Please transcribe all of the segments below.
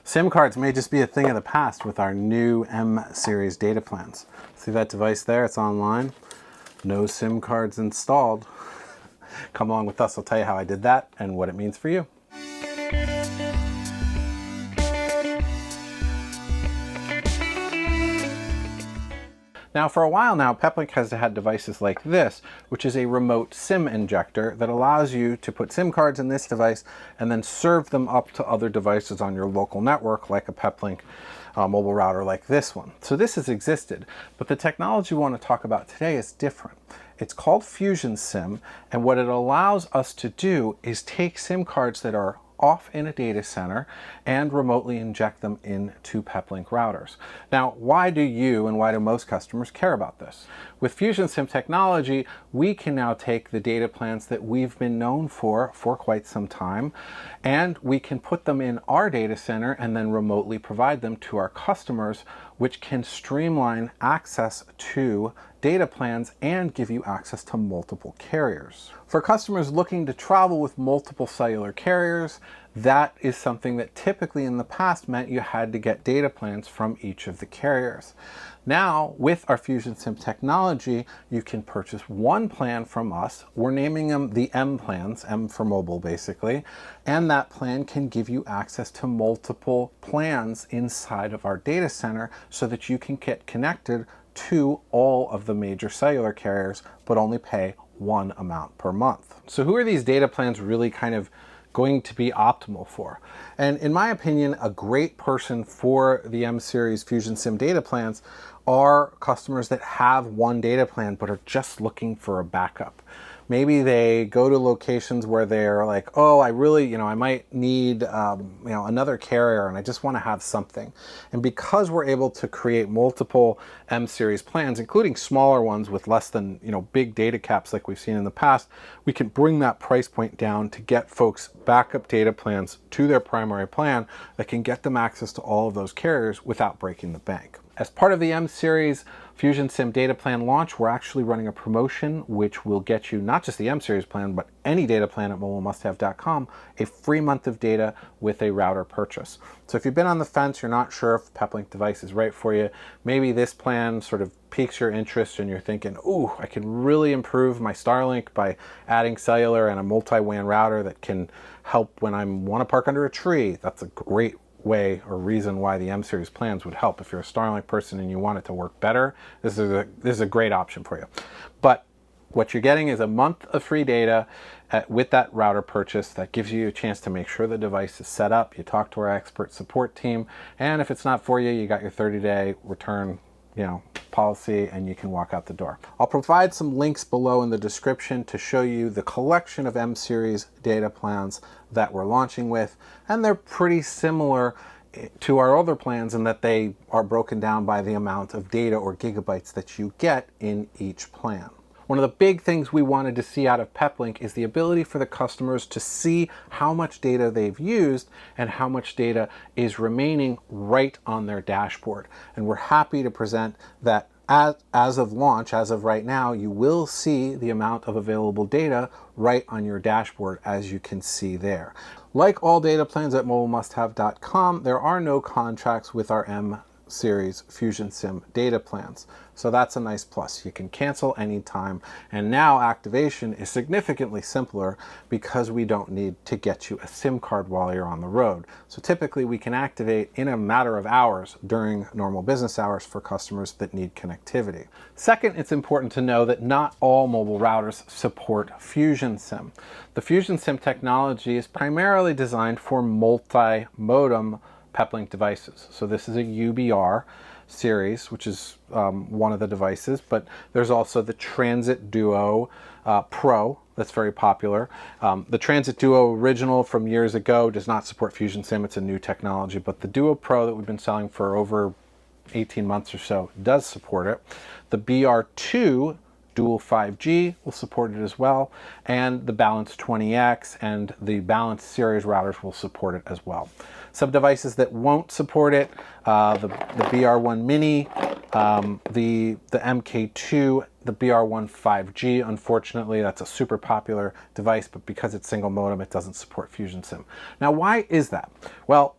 SIM cards may just be a thing of the past with our new M series data plans. See that device there? It's online. No SIM cards installed. Come along with us. I'll tell you how I did that and what it means for you. Now, for a while now, Peplink has had devices like this, which is a remote SIM injector that allows you to put SIM cards in this device and then serve them up to other devices on your local network, like a Peplink mobile router like this one. So this has existed, but the technology we want to talk about today is different. It's called FusionSIM, and what it allows us to do is take SIM cards that are off in a data center and remotely inject them into Peplink routers. Now, why do you and why do most customers care about this? With FusionSIM technology, we can now take the data plans that we've been known for quite some time, and we can put them in our data center and then remotely provide them to our customers, which can streamline access to data plans and give you access to multiple carriers. For customers looking to travel with multiple cellular carriers, that is something that typically in the past meant you had to get data plans from each of the carriers. Now, with our FusionSIM technology, you can purchase one plan from us. We're naming them the M plans, M for mobile basically, and that plan can give you access to multiple plans inside of our data center so that you can get connected to all of the major cellular carriers, but only pay one amount per month. So who are these data plans really kind of going to be optimal for? And in my opinion, a great person for the M series FusionSIM data plans are customers that have one data plan but are just looking for a backup. Maybe they go to locations where they're like, oh, I really, I might need, another carrier and I just want to have something. And because we're able to create multiple M series plans, including smaller ones with less than, big data caps like we've seen in the past, we can bring that price point down to get folks backup data plans to their primary plan that can get them access to all of those carriers without breaking the bank. As part of the M series FusionSIM data plan launch, we're actually running a promotion which will get you not just the M series plan, but any data plan at mobilemusthave.com, a free month of data with a router purchase. So if you've been on the fence, you're not sure if Peplink device is right for you, maybe this plan sort of piques your interest and you're thinking, ooh, I can really improve my Starlink by adding cellular and a multi-WAN router that can help when I want to park under a tree. That's a great way or reason why the M series plans would help. If you're a Starlink person and you want it to work better, this is a great option for you. But what you're getting is a month of free data with that router purchase that gives you a chance to make sure the device is set up. You talk to our expert support team, and if it's not for you, you got your 30-day return policy and you can walk out the door. I'll provide some links below in the description to show you the collection of M series data plans that we're launching with, and they're pretty similar to our other plans in that they are broken down by the amount of data or gigabytes that you get in each plan. One of the big things we wanted to see out of Peplink is the ability for the customers to see how much data they've used and how much data is remaining right on their dashboard. And we're happy to present that as of launch, as of right now, you will see the amount of available data right on your dashboard, as you can see there. Like all data plans at mobilemusthave.com, there are no contracts with our M series FusionSIM data plans. So that's a nice plus. You can cancel anytime, and now activation is significantly simpler because we don't need to get you a SIM card while you're on the road. So typically we can activate in a matter of hours during normal business hours for customers that need connectivity. Second, it's important to know that not all mobile routers support FusionSIM. The FusionSIM technology is primarily designed for multi-modem Peplink devices. So this is a UBR series, which is one of the devices, but there's also the Transit Duo Pro that's very popular. The Transit Duo original from years ago does not support FusionSIM. It's a new technology, but the Duo Pro that we've been selling for over 18 months or so does support it. The BR2 Dual 5G will support it as well, and the Balance 20X and the Balance series routers will support it as well. Some devices that won't support it, the BR1 Mini, the MK2, the BR1 5G, unfortunately, that's a super popular device, but because it's single modem, it doesn't support FusionSIM. Now, why is that? Well,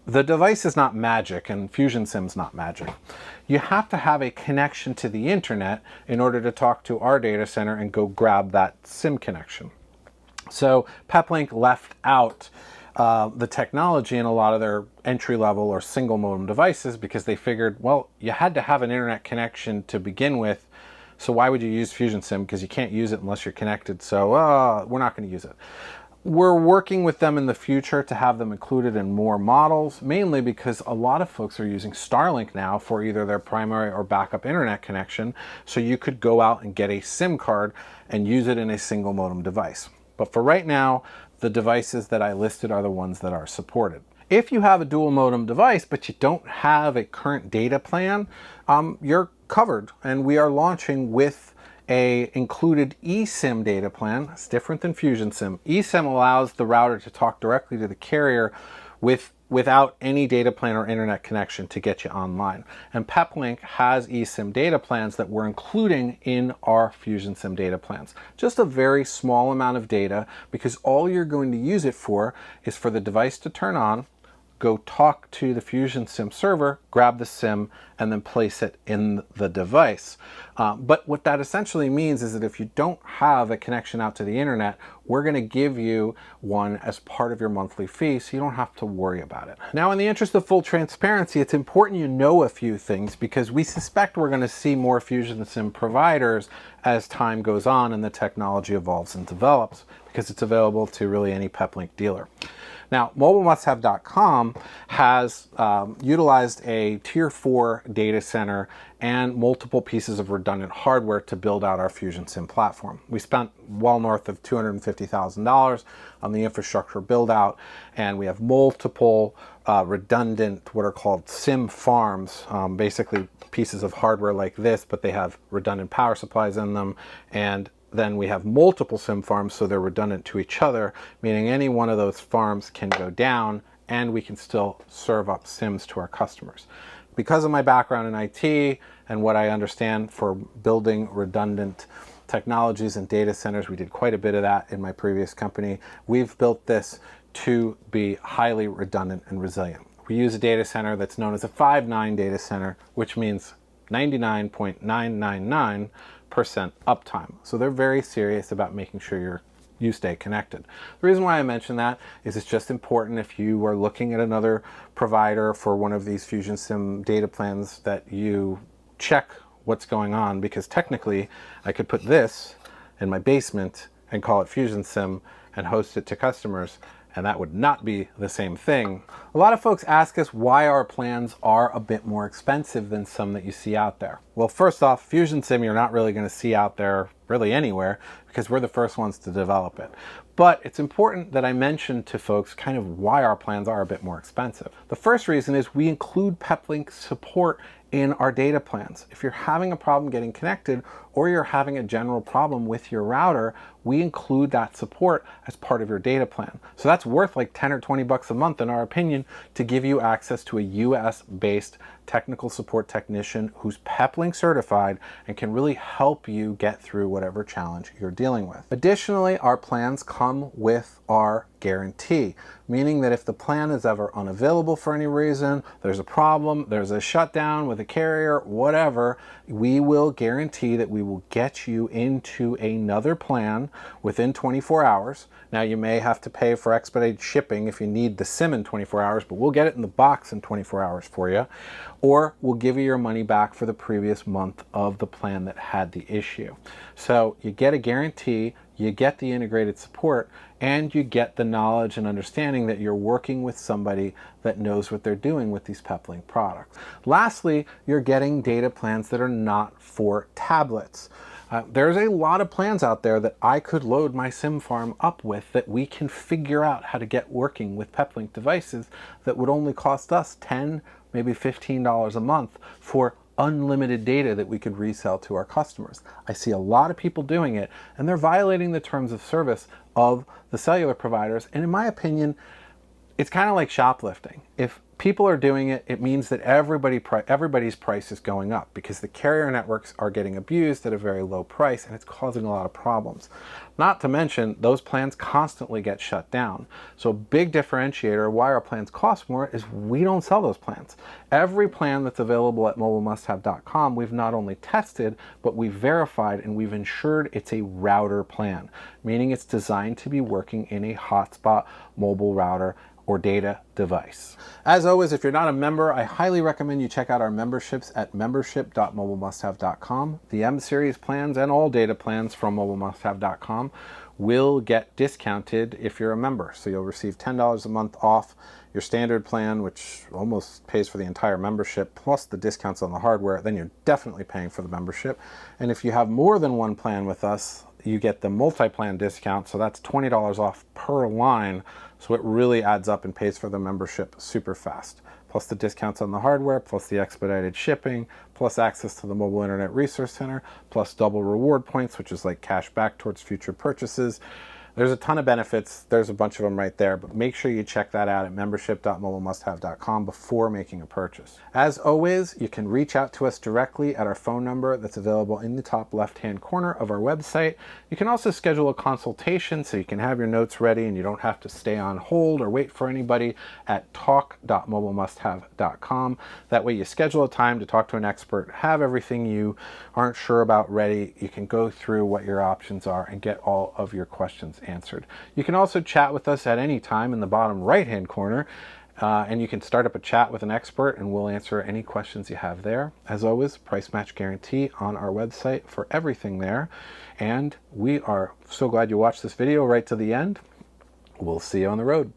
The device is not magic, and FusionSIM's not magic. You have to have a connection to the internet in order to talk to our data center and go grab that SIM connection. So Peplink left out the technology in a lot of their entry-level or single modem devices because they figured, well, you had to have an internet connection to begin with, so why would you use FusionSIM? Because you can't use it unless you're connected, so we're not going to use it. We're working with them in the future to have them included in more models, mainly because a lot of folks are using Starlink now for either their primary or backup internet connection, so you could go out and get a SIM card and use it in a single modem device. But for right now, the devices that I listed are the ones that are supported. If you have a dual modem device, but you don't have a current data plan, you're covered, and we are launching with a included eSIM data plan. It's different than FusionSIM. eSIM allows the router to talk directly to the carrier without any data plan or internet connection to get you online. And Peplink has eSIM data plans that we're including in our FusionSIM data plans. Just a very small amount of data, because all you're going to use it for is for the device to turn on, go talk to the FusionSIM server, grab the SIM, and then place it in the device. But what that essentially means is that if you don't have a connection out to the internet, we're going to give you one as part of your monthly fee, so you don't have to worry about it. Now, in the interest of full transparency, it's important you know a few things, because we suspect we're going to see more FusionSIM providers as time goes on and the technology evolves and develops, because it's available to really any Peplink dealer. Now, mobilemusthave.com has utilized a Tier 4 data center and multiple pieces of redundant hardware to build out our FusionSIM platform. We spent well north of $250,000 on the infrastructure build out, and we have multiple redundant, what are called SIM farms, basically pieces of hardware like this, but they have redundant power supplies in them, and then we have multiple SIM farms, so they're redundant to each other, meaning any one of those farms can go down and we can still serve up SIMs to our customers. Because of my background in IT and what I understand for building redundant technologies and data centers, we did quite a bit of that in my previous company. We've built this to be highly redundant and resilient. We use a data center that's known as a 5.9 data center, which means 99.999% uptime. So they're very serious about making sure you stay connected. The reason why I mention that is it's just important if you are looking at another provider for one of these FusionSIM data plans that you check what's going on, because technically I could put this in my basement and call it FusionSIM and host it to customers, and that would not be the same thing. A lot of folks ask us why our plans are a bit more expensive than some that you see out there. Well, first off, FusionSIM you're not really going to see out there really anywhere, because we're the first ones to develop it. But it's important that I mention to folks kind of why our plans are a bit more expensive. The first reason is we include Peplink support in our data plans. If you're having a problem getting connected, or you're having a general problem with your router, we include that support as part of your data plan. So that's worth like 10 or 20 bucks a month, in our opinion, to give you access to a US-based technical support technician who's Peplink certified and can really help you get through whatever challenge you're dealing with. Additionally, our plans come with our guarantee, meaning that if the plan is ever unavailable for any reason, there's a problem, there's a shutdown with a carrier, whatever, we will guarantee that we will get you into another plan within 24 hours. Now, you may have to pay for expedited shipping if you need the SIM in 24 hours, but we'll get it in the box in 24 hours for you. Or we'll give you your money back for the previous month of the plan that had the issue. So you get a guarantee, you get the integrated support, and you get the knowledge and understanding that you're working with somebody that knows what they're doing with these Peplink products. Lastly, you're getting data plans that are not for tablets. There's a lot of plans out there that I could load my SIM farm up with that we can figure out how to get working with Peplink devices that would only cost us $10, maybe $15 a month for unlimited data that we could resell to our customers. I see a lot of people doing it, and they're violating the terms of service of the cellular providers, and in my opinion, It's kind of like shoplifting. If people are doing it, it means that everybody's price is going up because the carrier networks are getting abused at a very low price, and it's causing a lot of problems. Not to mention, those plans constantly get shut down. So a big differentiator why our plans cost more is we don't sell those plans. Every plan that's available at mobilemusthave.com, we've not only tested, but we've verified and we've ensured it's a router plan, meaning it's designed to be working in a hotspot mobile router or data device. As always, if you're not a member, I highly recommend you check out our memberships at membership.mobilemusthave.com. The M series plans and all data plans from mobilemusthave.com will get discounted if you're a member. So you'll receive $10 a month off your standard plan, which almost pays for the entire membership, plus the discounts on the hardware. Then you're definitely paying for the membership. And if you have more than one plan with us, you get the multi-plan discount, so that's $20 off per line. So it really adds up and pays for the membership super fast. Plus the discounts on the hardware, plus the expedited shipping, plus access to the Mobile Internet Resource Center, plus double reward points, which is like cash back towards future purchases. There's a ton of benefits. There's a bunch of them right there, but make sure you check that out at membership.mobilemusthave.com before making a purchase. As always, you can reach out to us directly at our phone number that's available in the top left-hand corner of our website. You can also schedule a consultation so you can have your notes ready and you don't have to stay on hold or wait for anybody at talk.mobilemusthave.com. That way you schedule a time to talk to an expert, have everything you aren't sure about ready. You can go through what your options are and get all of your questions answered. You can also chat with us at any time in the bottom right-hand corner, and you can start up a chat with an expert and we'll answer any questions you have there. As always, price match guarantee on our website for everything there. And we are so glad you watched this video right to the end. We'll see you on the road.